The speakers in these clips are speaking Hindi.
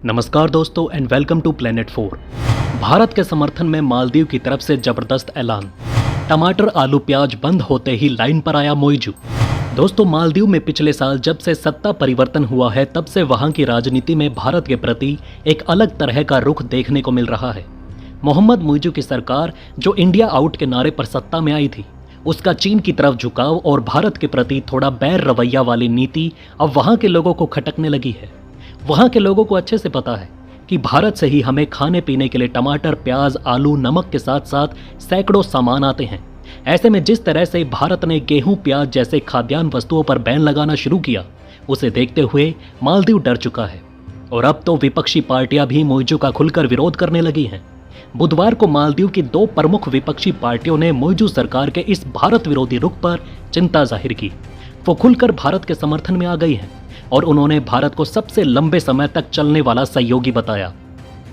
नमस्कार दोस्तों and welcome to planet 4। Bharat के समर्थन में मालदीव की तरफ से जबरदस्त ऐलान। टमाटर आलू प्याज बंद होते ही लाइन पर आया मोइजू। दोस्तों, मालदीव में पिछले साल जब से सत्ता परिवर्तन हुआ है तब से वहां की राजनीति में भारत के प्रति एक अलग तरह का रुख देखने को मिल रहा है। मोहम्मद मोइजू की सरकार जो इंडिया आउट के नारे पर सत्ता में आई थी, उसका चीन की तरफ झुकाव और भारत के प्रति थोड़ा बैर रवैया वाली नीति अब वहां के लोगों को खटकने लगी है। वहां के लोगों को अच्छे से पता है कि भारत से ही हमें खाने पीने के लिए टमाटर प्याज आलू नमक के साथ साथ सैकड़ों सामान आते हैं। ऐसे में जिस तरह से भारत ने गेहूं प्याज जैसे खाद्यान्न वस्तुओं पर बैन लगाना शुरू किया, उसे देखते हुए मालदीव डर चुका है और अब तो विपक्षी पार्टियां भी मोइजू का खुलकर विरोध करने लगी हैं। बुधवार को मालदीव की दो प्रमुख विपक्षी पार्टियों ने मोइजू सरकार के इस भारत विरोधी रुख पर चिंता जाहिर की। वो खुलकर भारत के समर्थन में आ गई हैं और उन्होंने भारत को सबसे लंबे समय तक चलने वाला सहयोगी बताया।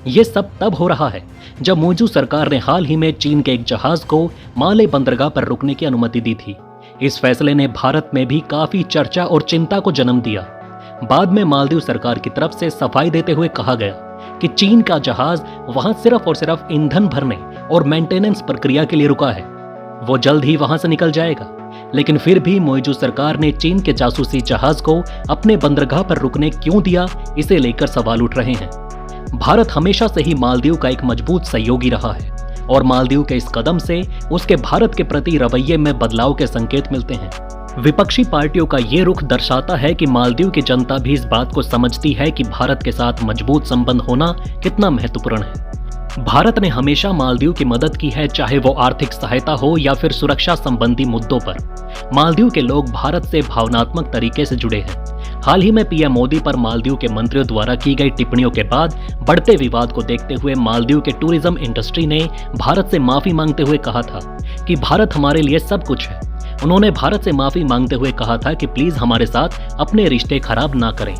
ये सब तब हो रहा है जब मोइजू सरकार ने हाल ही में चीन के एक जहाज को माले बंदरगाह पर रुकने की अनुमति दी थी। इस फैसले ने भारत में भी काफी चर्चा और चिंता को जन्म दिया। बाद में मालदीव सरकार की तरफ से सफाई देते हुए कहा गया कि चीन का जहाज वहां सिर्फ और सिर्फ ईंधन भरने और मेंटेनेंस प्रक्रिया के लिए रुका है। वो जल्द ही वहां से निकल जाएगा। लेकिन फिर भी मोइजू सरकार ने चीन के जासूसी जहाज को अपने बंदरगाह पर रुकने क्यों दिया, इसे लेकर सवाल उठ रहे हैं। भारत हमेशा से ही मालदीव का एक मजबूत सहयोगी रहा है और मालदीव के इस कदम से उसके भारत के प्रति रवैये में बदलाव के संकेत मिलते हैं। विपक्षी पार्टियों का ये रुख दर्शाता है कि मालदीव की जनता भी इस बात को समझती है कि भारत के साथ मजबूत संबंध होना कितना महत्वपूर्ण है। भारत ने हमेशा मालदीव की मदद की है, चाहे वो आर्थिक सहायता हो या फिर सुरक्षा संबंधी मुद्दों पर। मालदीव के लोग भारत से भावनात्मक तरीके से जुड़े हैं। हाल ही में पीएम मोदी पर मालदीव के मंत्रियों द्वारा की गई टिप्पणियों के बाद बढ़ते विवाद को देखते हुए मालदीव के टूरिज्म इंडस्ट्री ने भारत से माफी मांगते हुए कहा था कि भारत हमारे लिए सब कुछ है। उन्होंने भारत से माफी मांगते हुए कहा था कि प्लीज हमारे साथ अपने रिश्ते खराब ना करें।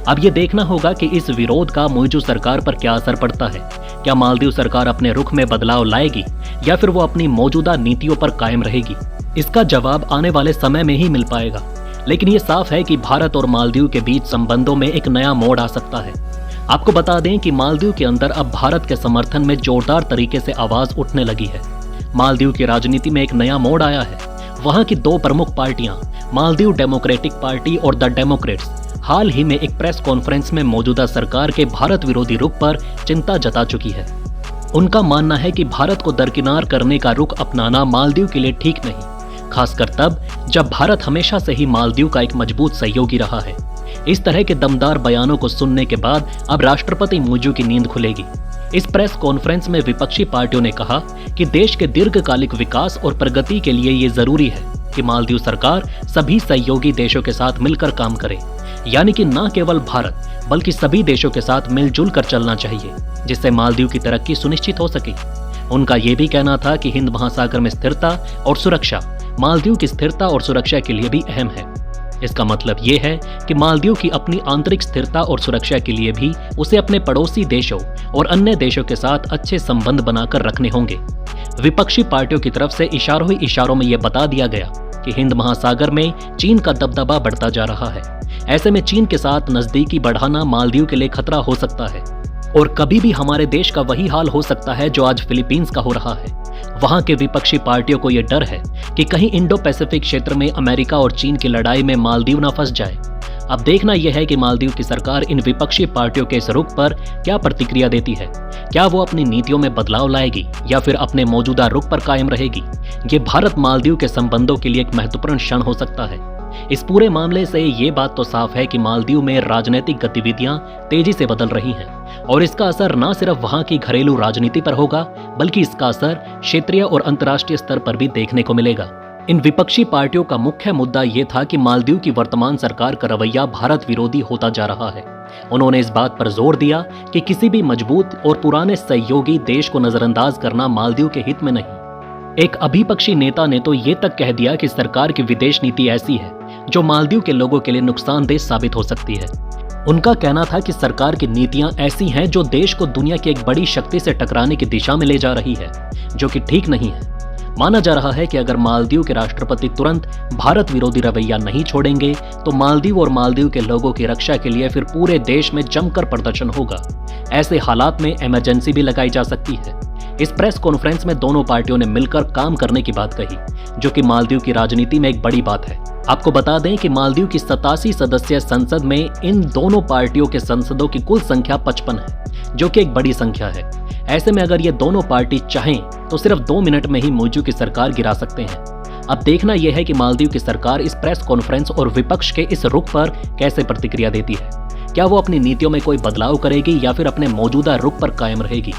अब ये देखना होगा कि इस विरोध का मोइजू सरकार पर क्या असर पड़ता है। क्या मालदीव सरकार अपने रुख में बदलाव लाएगी या फिर वो अपनी मौजूदा नीतियों पर कायम रहेगी? इसका जवाब आने वाले समय में ही मिल पाएगा। लेकिन ये साफ है कि भारत और मालदीव के बीच संबंधों में एक नया मोड़ आ सकता है। आपको बता दें कि मालदीव के अंदर अब भारत के समर्थन में जोरदार तरीके से आवाज उठने लगी है। मालदीव की राजनीति में एक नया मोड़ आया है। वहां की दो प्रमुख पार्टियां, मालदीव डेमोक्रेटिक पार्टी और द डेमोक्रेट्स, हाल ही में एक प्रेस कॉन्फ्रेंस में मौजूदा सरकार के भारत विरोधी रुख पर चिंता जता चुकी है। उनका मानना है कि भारत को दरकिनार करने का रुख अपनाना मालदीव के लिए ठीक नहीं, खासकर तब जब भारत हमेशा से ही मालदीव का एक मजबूत सहयोगी रहा है। इस तरह के दमदार बयानों को सुनने के बाद अब राष्ट्रपति मोइजू की नींद खुलेगी। इस प्रेस कॉन्फ्रेंस में विपक्षी पार्टियों ने कहा कि देश के दीर्घकालिक विकास और प्रगति के लिए ये जरूरी है कि मालदीव सरकार सभी सहयोगी देशों के साथ मिलकर काम करे, यानी कि न केवल भारत बल्कि सभी देशों के साथ मिलजुल कर चलना चाहिए, जिससे मालदीव की तरक्की सुनिश्चित हो सके। उनका यह भी कहना था कि हिंद महासागर में स्थिरता और सुरक्षा मालदीव की स्थिरता और सुरक्षा के लिए भी अहम है। इसका मतलब ये है कि मालदीव की अपनी आंतरिक स्थिरता और सुरक्षा के लिए भी उसे अपने पड़ोसी देशों और अन्य देशों के साथ अच्छे संबंध बनाकर रखने होंगे। विपक्षी पार्टियों की तरफ से इशारों ही इशारों में यह बता दिया गया कि हिंद महासागर में चीन का दबदबा बढ़ता जा रहा है। ऐसे में चीन के साथ नजदीकी बढ़ाना मालदीव के लिए खतरा हो सकता है और कभी भी हमारे देश का वही हाल हो सकता है जो आज फिलीपींस का हो रहा है। वहां के विपक्षी पार्टियों को यह डर है कि कहीं इंडो पैसिफिक क्षेत्र में अमेरिका और चीन की लड़ाई में मालदीव न फंस जाए। अब देखना यह है कि मालदीव की सरकार इन विपक्षी पार्टियों के इस रुख पर क्या प्रतिक्रिया देती है। क्या वो अपनी नीतियों में बदलाव लाएगी या फिर अपने मौजूदा रुख पर कायम रहेगी? ये भारत मालदीव के संबंधों के लिए एक महत्वपूर्ण क्षण हो सकता है। इस पूरे मामले से ये बात तो साफ है कि मालदीव में राजनीतिक गतिविधियां तेजी से बदल रही हैं और इसका असर न सिर्फ वहां की घरेलू राजनीति पर होगा बल्कि इसका असर क्षेत्रीय और अंतर्राष्ट्रीय स्तर पर भी देखने को मिलेगा। इन विपक्षी पार्टियों का मुख्य मुद्दा ये था कि मालदीव की वर्तमान सरकार का रवैया भारत विरोधी होता जा रहा है। उन्होंने इस बात पर जोर दिया कि किसी भी मजबूत और पुराने सहयोगी देश को नजरअंदाज करना मालदीव के हित में नहीं। एक अभिपक्षी नेता ने तो ये तक कह दिया कि सरकार की विदेश नीति ऐसी है जो मालदीव के लोगों के लिए नुकसानदेह साबित हो सकती है। उनका कहना था कि सरकार की नीतियां ऐसी हैं जो देश को दुनिया की एक बड़ी शक्ति से टकराने की दिशा में ले जा रही है, जो कि ठीक नहीं है। माना जा रहा है कि अगर मालदीव के राष्ट्रपति तुरंत भारत विरोधी रवैया नहीं छोड़ेंगे तो मालदीव और मालदीव के लोगों की रक्षा के लिए फिर पूरे देश में जमकर प्रदर्शन होगा। ऐसे हालात में इमरजेंसी भी लगाई जा सकती है। इस प्रेस कॉन्फ्रेंस में दोनों पार्टियों ने मिलकर काम करने की बात कही, जो कि मालदीव की राजनीति में एक बड़ी बात है। आपको बता दें कि मालदीव की 87 सदस्यीय संसद में इन दोनों पार्टियों के सांसदों की कुल संख्या 55 है, जो कि एक बड़ी संख्या है। ऐसे में अगर ये दोनों पार्टी चाहें तो सिर्फ 2 मिनट में ही मोइजू की सरकार गिरा सकते हैं। अब देखना यह है कि मालदीव की सरकार इस प्रेस कॉन्फ्रेंस और विपक्ष के इस रुख पर कैसे प्रतिक्रिया देती है। क्या वो अपनी नीतियों में कोई बदलाव करेगी या फिर अपने मौजूदा रुख पर कायम रहेगी?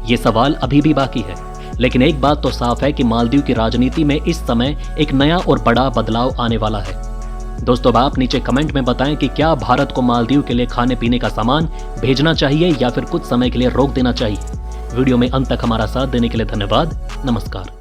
ये सवाल अभी भी बाकी है, लेकिन एक बात तो साफ है कि मालदीव की राजनीति में इस समय एक नया और बड़ा बदलाव आने वाला है। दोस्तों, आप नीचे कमेंट में बताएं कि क्या भारत को मालदीव के लिए खाने पीने का सामान भेजना चाहिए या फिर कुछ समय के लिए रोक देना चाहिए। वीडियो में अंत तक हमारा साथ देने के लिए धन्यवाद। नमस्कार।